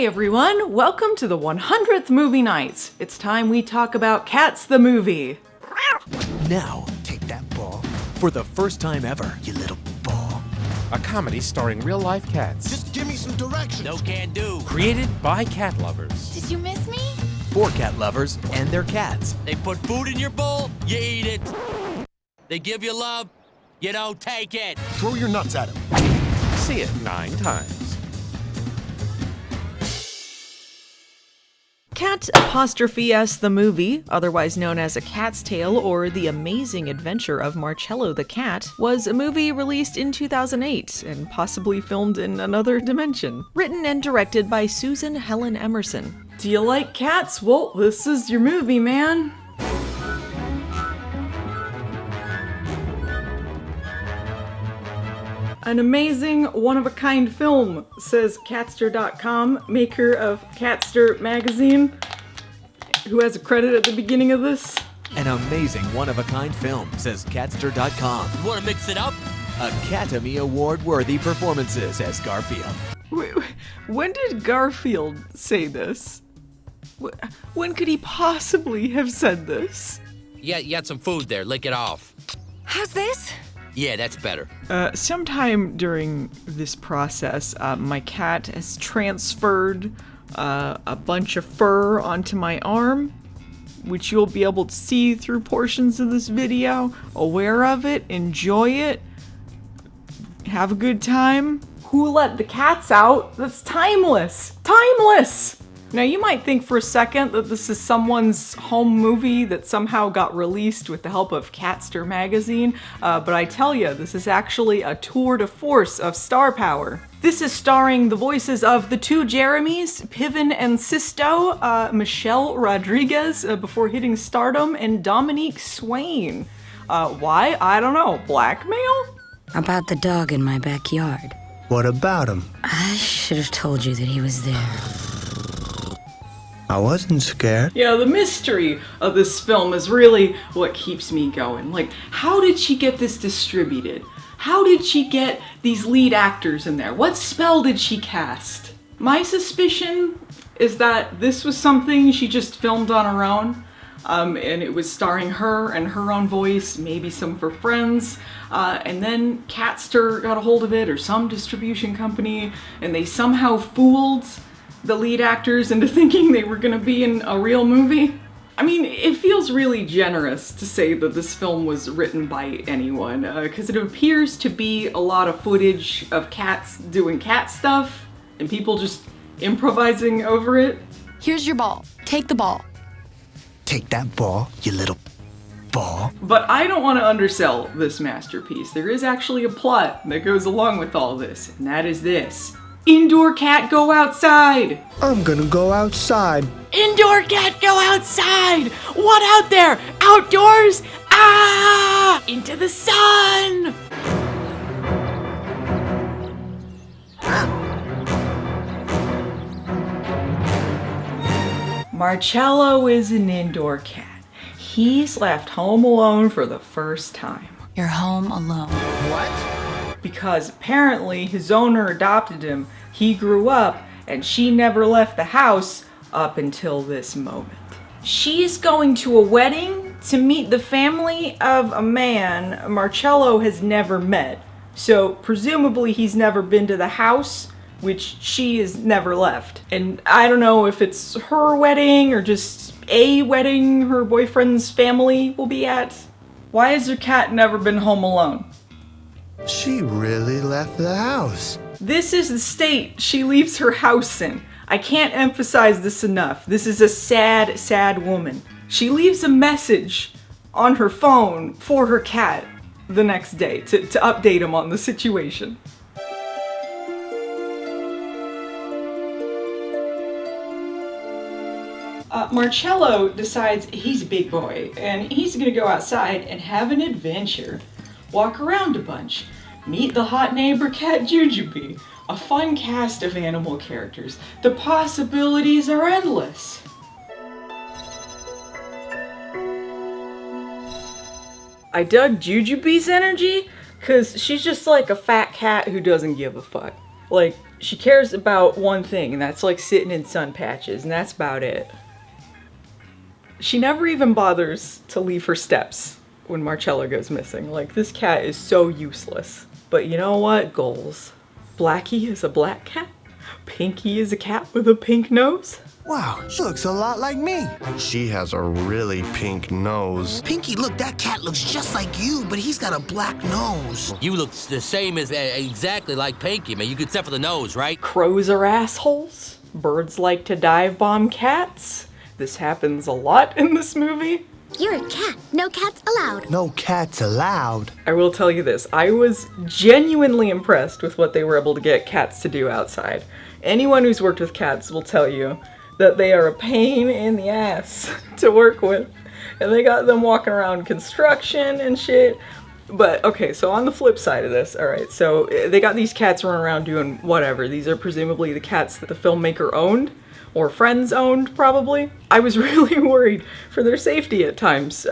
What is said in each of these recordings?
Hey everyone, welcome to the 100th Movie Nights. It's time we talk about Cats the movie. Now, take that ball for the first time ever, you little ball. A comedy starring real-life cats. Just give me some directions. No can do. Created by cat lovers. Did you miss me? For cat lovers and their cats. They put food in your bowl, you eat it. They give you love, you don't take it. Throw your nuts at him. See it 9 times. Cat_S the movie, otherwise known as A Cat's Tale or The Amazing Adventure of Marcello the Cat, was a movie released in 2008 and possibly filmed in another dimension. Written and directed by Susan Helen Emerson. Do you like cats? Well, this is your movie, man. An amazing, one-of-a-kind film, says Catster.com, maker of Catster magazine, who has a credit at the beginning of this. An amazing one-of-a-kind film, says Catster.com. You wanna mix it up? Academy Award-worthy performances, says Garfield. When did Garfield say this? When could he possibly have said this? Yeah, you got some food there, lick it off. How's this? Yeah, that's better. Sometime during this process, my cat has transferred a bunch of fur onto my arm, which you'll be able to see through portions of this video. Aware of it, enjoy it, have a good time. Who let the cats out? That's timeless! Timeless! Now you might think for a second that this is someone's home movie that somehow got released with the help of Catster magazine, but I tell you, this is actually a tour de force of star power. This is starring the voices of the two Jeremys, Piven and Sisto, Michelle Rodriguez before hitting stardom, and Dominique Swain. Why? I don't know. Blackmail? About the dog in my backyard. What about him? I should have told you that he was there. I wasn't scared. Yeah, the mystery of this film is really what keeps me going. Like, how did she get this distributed? How did she get these lead actors in there? What spell did she cast? My suspicion is that this was something she just filmed on her own, and it was starring her and her own voice, maybe some of her friends, and then Catster got a hold of it, or some distribution company, and they somehow fooled the lead actors into thinking they were gonna be in a real movie. I mean, it feels really generous to say that this film was written by anyone, because it appears to be a lot of footage of cats doing cat stuff, and people just improvising over it. Here's your ball. Take the ball. Take that ball, you little ball. But I don't want to undersell this masterpiece. There is actually a plot that goes along with all this, and that is this. Indoor cat, go outside! I'm gonna go outside. Indoor cat, go outside! What out there? Outdoors? Ah! Into the sun! Marcello is an indoor cat. He's left home alone for the first time. You're home alone. What? Because apparently his owner adopted him, he grew up, and she never left the house up until this moment. She's going to a wedding to meet the family of a man Marcello has never met. So presumably he's never been to the house, which she has never left. And I don't know if it's her wedding or just a wedding her boyfriend's family will be at. Why has her cat never been home alone? She really left the house. This is the state she leaves her house in. I can't emphasize this enough. This is a sad, sad woman. She leaves a message on her phone for her cat the next day to update him on the situation. Marcello decides he's a big boy and he's gonna go outside and have an adventure. Walk around a bunch, meet the hot neighbor cat Jujubee, a fun cast of animal characters. The possibilities are endless. I dug Jujubee's energy because she's just like a fat cat who doesn't give a fuck. Like, she cares about one thing, and that's like sitting in sun patches, and that's about it. She never even bothers to leave her steps when Marcello goes missing. Like, this cat is so useless. But you know what? Goals. Blackie is a black cat. Pinky is a cat with a pink nose. Wow, she looks a lot like me. She has a really pink nose. Pinky, look, that cat looks just like you, but he's got a black nose. You look the same as exactly like Pinky, man. You could except for the nose, right? Crows are assholes. Birds like to dive bomb cats. This happens a lot in this movie. You're a cat. No cats allowed. No cats allowed. I will tell you this, I was genuinely impressed with what they were able to get cats to do outside. Anyone who's worked with cats will tell you that they are a pain in the ass to work with. And they got them walking around construction and shit. But, okay, so on the flip side of this, alright, so they got these cats running around doing whatever. These are presumably the cats that the filmmaker owned. Or friends owned, probably. I was really worried for their safety at times.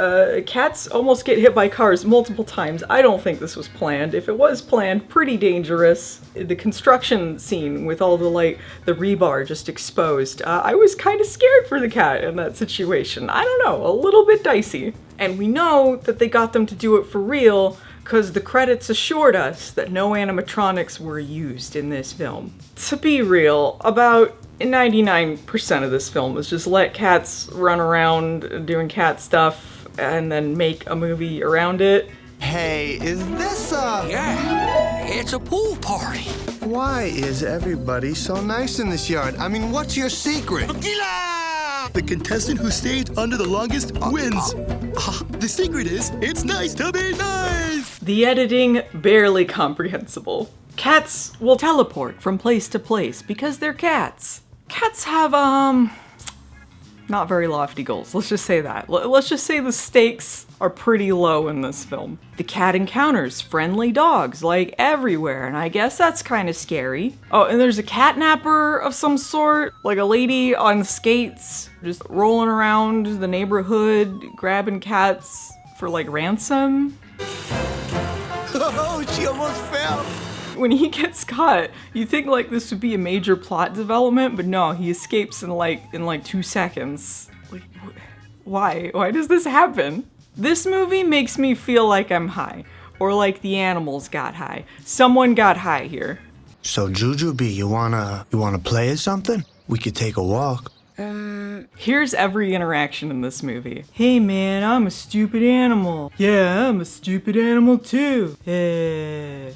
Cats almost get hit by cars multiple times. I don't think this was planned. If it was planned, pretty dangerous. The construction scene with all the rebar just exposed. I was kind of scared for the cat in that situation. I don't know, a little bit dicey. And we know that they got them to do it for real because the credits assured us that no animatronics were used in this film. To be real, about 99% of this film is just let cats run around doing cat stuff and then make a movie around it. Hey, is this Yeah, it's a pool party. Why is everybody so nice in this yard? I mean, what's your secret? The contestant who stayed under the longest wins. The secret is, it's nice to be nice! The editing, barely comprehensible. Cats will teleport from place to place because they're cats. Cats have, not very lofty goals. Let's just say that. Let's just say the stakes are pretty low in this film. The cat encounters friendly dogs, like, everywhere, and I guess that's kind of scary. Oh, and there's a catnapper of some sort, like a lady on skates, just rolling around the neighborhood, grabbing cats for, like, ransom. Oh, she almost fell. When he gets caught, you think like this would be a major plot development, but no, he escapes in like 2 seconds. Like, why? Why does this happen? This movie makes me feel like I'm high, or like the animals got high. Someone got high here. So Jujubee, you wanna play at something? We could take a walk. Here's every interaction in this movie. Hey man, I'm a stupid animal. Yeah, I'm a stupid animal too. Yeah.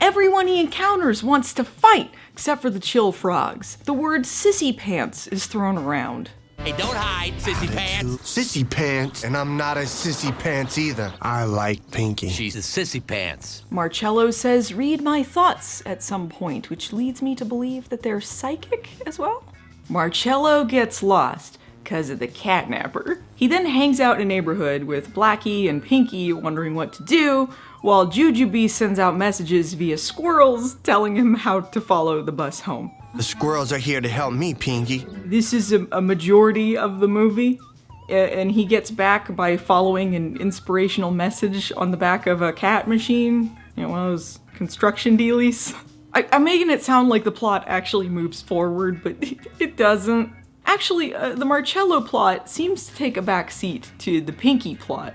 Everyone he encounters wants to fight, except for the chill frogs. The word sissy pants is thrown around. Hey, don't hide, sissy pants. Sissy pants, and I'm not a sissy pants either. I like Pinky. She's a sissy pants. Marcello says, read my thoughts at some point, which leads me to believe that they're psychic as well. Marcello gets lost because of the catnapper. He then hangs out in a neighborhood with Blackie and Pinky wondering what to do, while Jujubee sends out messages via squirrels telling him how to follow the bus home. The squirrels are here to help me, Pinky. This is a majority of the movie, and he gets back by following an inspirational message on the back of a cat machine, you know, one of those construction dealies. I'm making it sound like the plot actually moves forward, but it doesn't. Actually, the Marcello plot seems to take a back seat to the Pinky plot,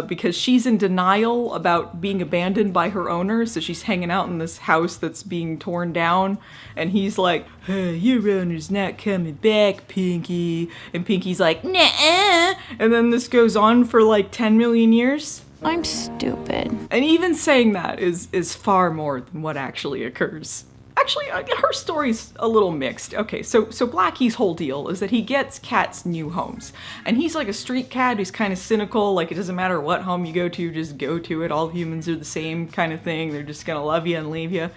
because she's in denial about being abandoned by her owner, so she's hanging out in this house that's being torn down, and he's like, hey, your owner's not coming back, Pinky. And Pinky's like, nah. And then this goes on for like 10 million years. I'm stupid. And even saying that is far more than what actually occurs. Actually, her story's a little mixed. Okay, so Blackie's whole deal is that he gets cats new homes. And he's like a street cat who's kind of cynical, like it doesn't matter what home you go to, just go to it. All humans are the same kind of thing. They're just gonna love you and leave you.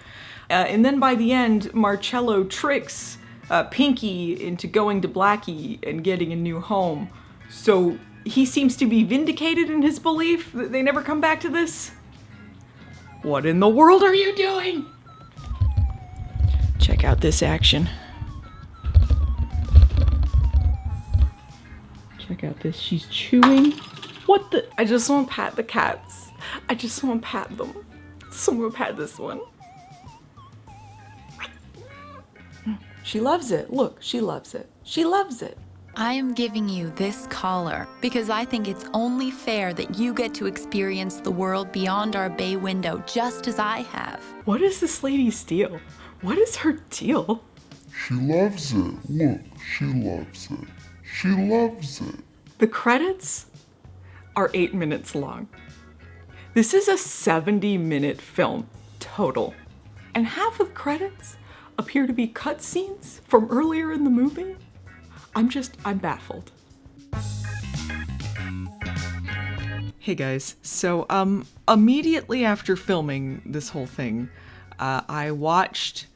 And then by the end, Marcello tricks Pinky into going to Blackie and getting a new home. So he seems to be vindicated in his belief that they never come back to this. What in the world are you doing? Check out this action. Check out this. She's chewing. What the? I just want to pat the cats. I just want to pat them. Someone pat this one. She loves it. Look, she loves it. She loves it. I am giving you this collar because I think it's only fair that you get to experience the world beyond our bay window just as I have. What is this lady's deal? What is her deal? She loves it. Look, she loves it. She loves it. The credits are 8 minutes long. This is a 70-minute film total. And half of the credits appear to be cutscenes from earlier in the movie. I'm baffled. Hey guys, so immediately after filming this whole thing, I watched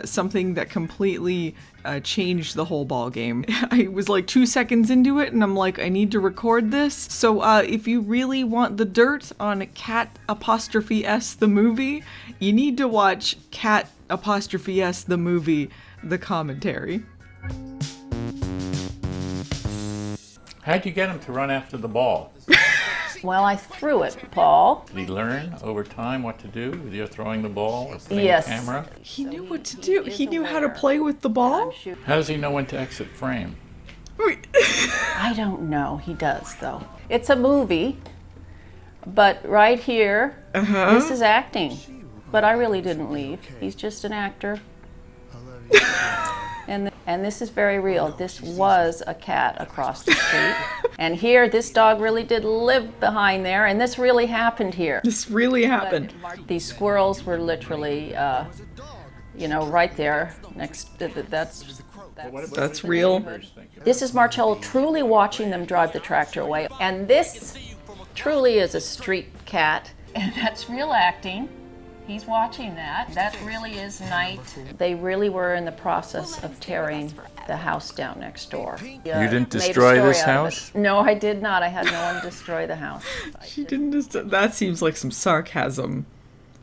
something that completely changed the whole ball game. I was like 2 seconds into it and I'm like, I need to record this. So if you really want the dirt on Cat '(S) the movie, you need to watch Cat '(S) the movie, the commentary. How'd you get him to run after the ball? Well, I threw it, Paul. Did he learn over time what to do with your throwing the ball or putting Yes. the camera? He knew what to do. He knew how to play with the ball. How does he know when to exit frame? I don't know. He does, though. It's a movie, but right here, this is acting. But I really didn't leave. He's just an actor. And this is very real. This was a cat across the street. And here, this dog really did live behind there, and this really happened here. This really happened. But these squirrels were literally, right there next to That's real. This is Marcello truly watching them drive the tractor away. And this truly is a street cat. And that's real acting. He's watching that. That really is night. They really were in the process of tearing the house down next door. You didn't destroy this house? No, I did not. I had no one destroy the house. She didn't that seems like some sarcasm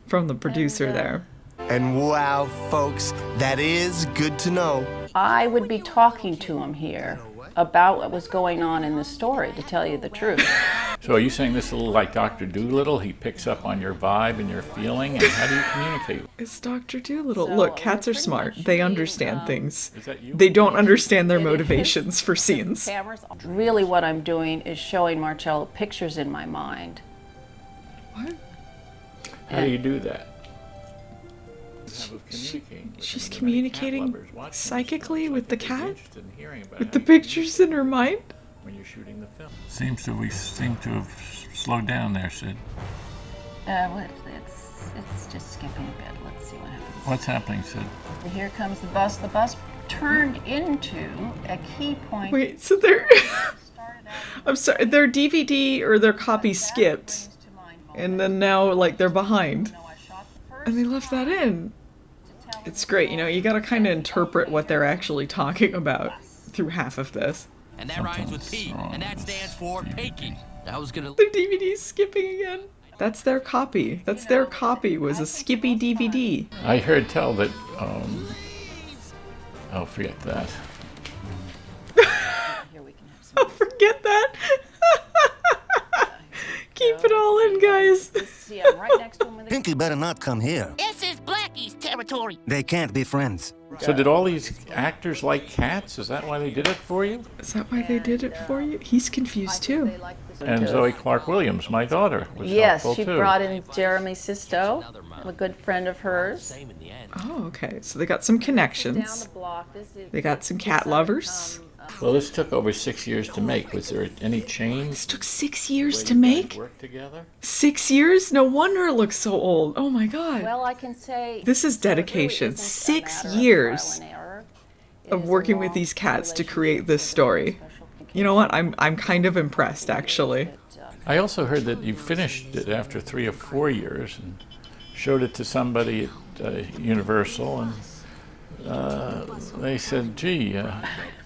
from the producer there. And wow, folks, that is good to know. I would be talking to him here about what was going on in the story, to tell you the truth. So are you saying this is a little like Dr. Dolittle? He picks up on your vibe and your feeling, and how do you communicate? It's Dr. Dolittle. Look, cats are smart. They understand things. They don't understand their motivations for scenes. Really what I'm doing is showing Marcello pictures in my mind. What? How do you do that? She's communicating psychically with the cat? With the pictures in her mind? When you're shooting the film. We seem to have slowed down there, Sid. It's just skipping a bit. Let's see what happens. What's happening, Sid? Here comes the bus. The bus turned into a key point. Wait, so they're... I'm sorry, their DVD or their copy skipped. And then now, like, they're behind. And they left that in. It's great, you gotta kind of interpret what they're actually talking about through half of this. And that rhymes with P, and that stands for pinky. I was gonna... The DVD's skipping again. That's their copy. That's their copy, was a skippy DVD. I heard tell that, oh, forget that. Oh, forget that. Keep it all in, guys. Pinky better not come here. This is Blackie's territory. They can't be friends. So did all these actors like cats? Is that why they did it for you? Is that why they did it for you? He's confused too. And Zoe Clark-Williams, my daughter, was yes, helpful she too. brought in Jeremy Sisto, a good friend of hers. Oh, okay. So they got some connections. They got some cat lovers. Well, this took over 6 years to make. Was there any change? This took 6 years to make? Work together? 6 years? No wonder it looks so old. Oh my god. Well, I can say... This is dedication. 6 years of working with these cats to create this story. You know what? I'm kind of impressed, actually. I also heard that you finished it after 3 or 4 years and showed it to somebody at Universal, and they said, gee...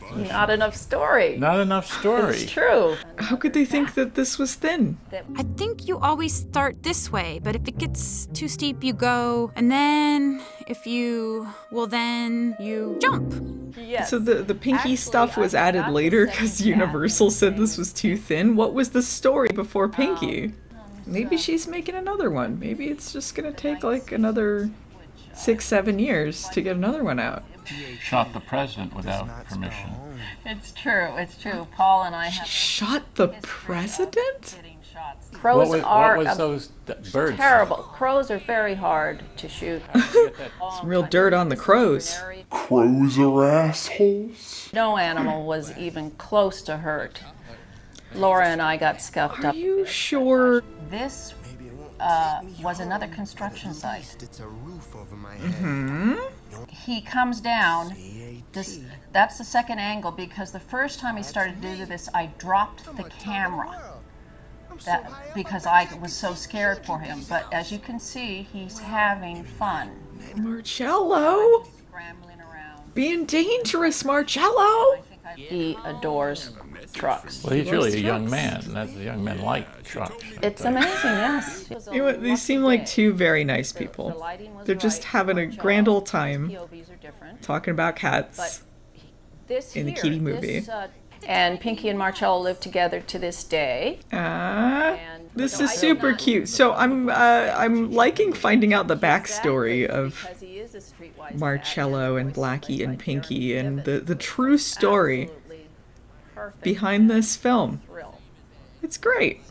not enough story. Not enough story. It's true. How could they think that this was thin? I think you always start this way, but if it gets too steep, you go, and then then you jump. Yes. So the pinky stuff was added later because Universal said this was too thin? What was the story before Pinky? Maybe she's making another one. Maybe it's just gonna take like another 6-7 years to get another one out. shot the president without permission. It's true. Paul and I have shot the president? Crows are what was those birds? Terrible. Crows are very hard to shoot. Some real dirt on the crows. Crows are assholes. No animal was even close to hurt. Laura and I got scuffed up. Are you sure? This was another construction site. He comes down. That's the second angle, because the first time he started to do this, I dropped the camera. Because I was so scared for him. But as you can see, he's having fun. Marcello! Being dangerous, Marcello! He adores trucks. Well, he's really a young man. Young men like trucks. It's amazing, yes. You know what, these seem like two very nice people. They're just having a grand old time talking about cats in the Kitty movie. And Pinky and Marcello live together to this day. This is super cute. So I'm liking finding out the backstory of Marcello and Blackie and Pinky and the true story behind this film. It's great.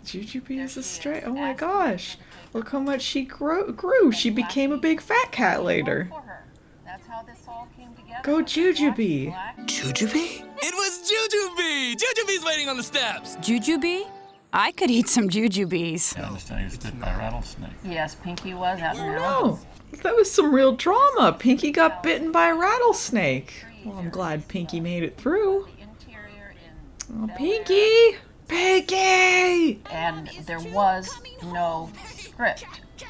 Jujubee is a stray. Oh my gosh. Look how much she grew. She became a big fat cat later. Go Jujubee. Jujubee? It was Jujubee! Jujubee's waiting on the steps! Jujubee? I could eat some jujubees. I understand he was bitten by a rattlesnake. Yes, Pinky was out in the No, that was some real drama. Pinky got bitten by a rattlesnake. Well, I'm glad Pinky made it through. Oh, Pinky! Pinky! And there was no script.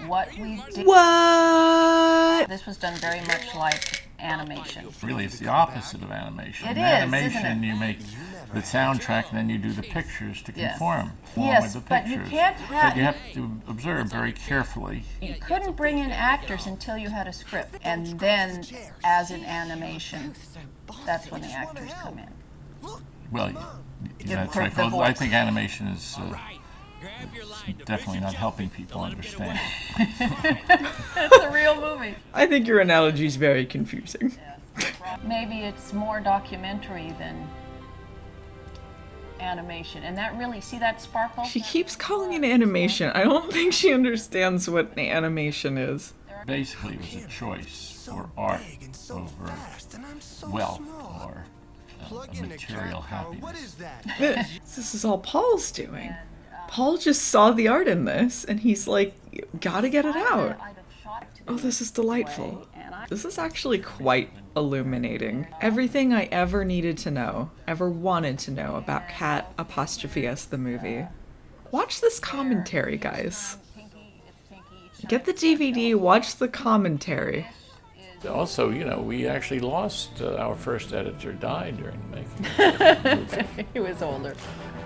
What we did... What? This was done very much like animation. Really, it's the opposite of animation. It In is, animation, isn't it? you make the soundtrack and then you do the pictures to conform Yes, with the but pictures. you can't have... But you have to observe very carefully. You couldn't bring in actors until you had a script. And then, as in animation, that's when the actors come in. Well, that's right. Well, I think animation is definitely not helping people understand. It's a real movie. I think your analogy is very confusing. Maybe it's more documentary than animation. And that really, see that sparkle? She keeps calling it animation. I don't think she understands what an animation is. Basically, it was a choice for art over wealth or a material happiness. This is all Paul's doing. Paul just saw the art in this, and he's like, gotta get it out. Oh, this is delightful. This is actually quite illuminating. Everything I ever needed to know, ever wanted to know about Cat *S the movie. Watch this commentary, guys. Get the DVD, watch the commentary. Also, you know, we actually lost our first editor, died during the making of the movie. He was older.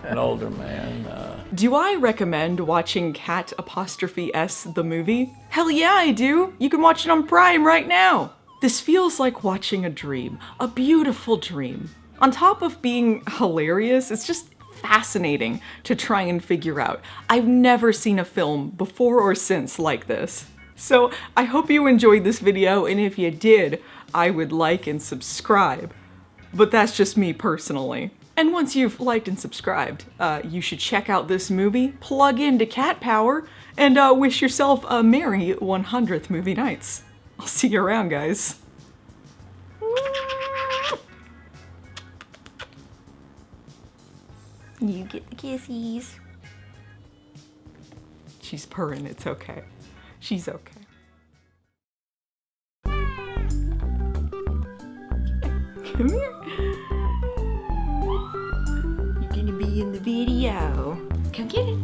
An older man. Do I recommend watching Cat *S the movie? Hell yeah, I do! You can watch it on Prime right now! This feels like watching a dream. A beautiful dream. On top of being hilarious, it's just fascinating to try and figure out. I've never seen a film before or since like this. So I hope you enjoyed this video, and if you did, I would like and subscribe. But that's just me personally. And once you've liked and subscribed, you should check out this movie, plug into Cat Power, and wish yourself a merry 100th movie nights. I'll see you around, guys. You get the kissies. She's purring, it's okay. She's okay. Come here. You're gonna be in the video. Come get it.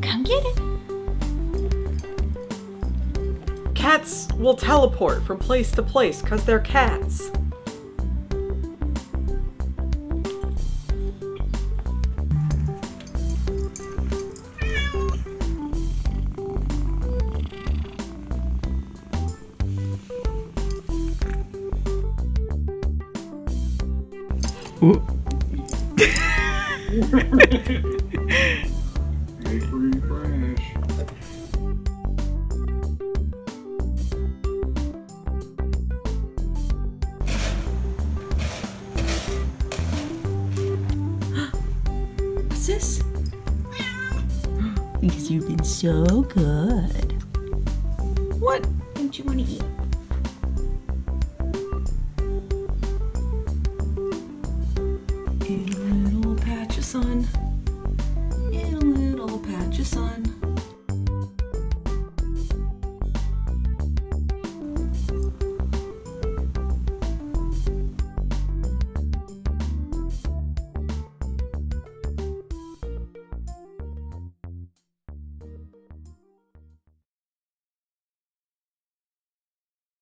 Come get it. Cats will teleport from place to place because they're cats. Because you've been so good. What don't you want to eat? In a little patch of sun. In a little patch of sun.